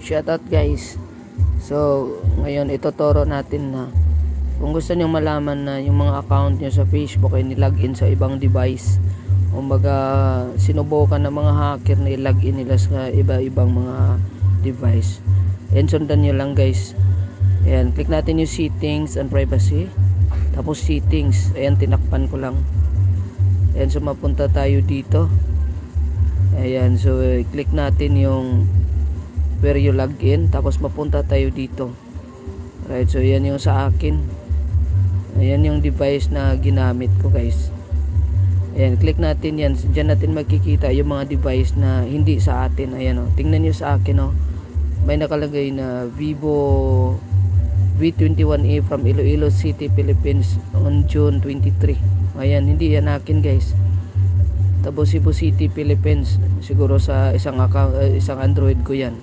Shoutout guys. So ngayon ituturo natin na kung gusto niyo malaman na yung mga account niyo sa Facebook ay nilagin sa ibang device, kumbaga sinubukan ng mga hacker na i-login nila sa iba-ibang mga device, and sundan nyo lang guys. Ayan, click natin yung settings and privacy, tapos settings, ayan, tinakpan ko lang. Ayan, so mapunta tayo dito. Ayan, so click natin yung where you log in, tapos mapunta tayo dito. Right, so yan yung sa akin. Ayan yung device na ginamit ko guys. Ayan, click natin yan. Diyan natin makikita yung mga device na hindi sa atin. Ayan o, tingnan nyo sa akin o. May nakalagay na Vivo V21e from Iloilo City, Philippines on June 23. Ayan, hindi yan akin guys. Cebu City, Philippines. Siguro sa isang account, isang Android ko yan.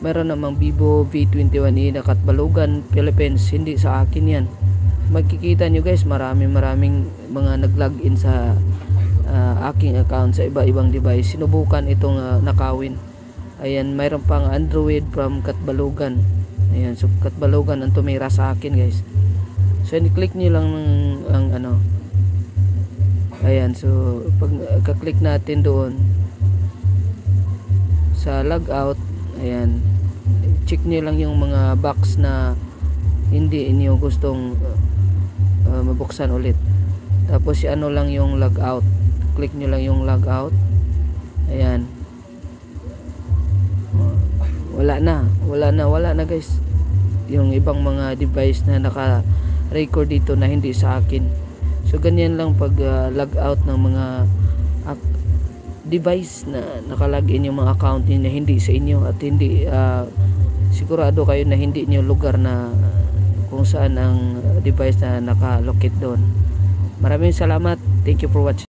Meron namang Vivo V21e na Katbalogan, Philippines. Hindi sa akin yan. Makikita nyo guys, maraming mga nag-login sa aking account sa iba-ibang device. Sinubukan itong nakawin. Ayan, mayroon pang Android from Katbalogan. Ayan, so Katbalogan ang tumira sa akin guys. So i-click nyo lang ang ano. Ayan, so pag ka-click natin doon sa logout, ayan, check nyo lang yung mga box na hindi inyo gustong mabuksan ulit. Tapos ano lang yung logout, click nyo lang yung logout. Ayan, wala na guys yung ibang mga device na naka-record dito na hindi sa akin. So ganyan lang pag logout ng mga device na nakalagin yung mga account niyo na hindi sa inyo, at hindi sigurado kayo na hindi niyo lugar na kung saan ang device na nakalocate doon. Maraming salamat. Thank you for watching.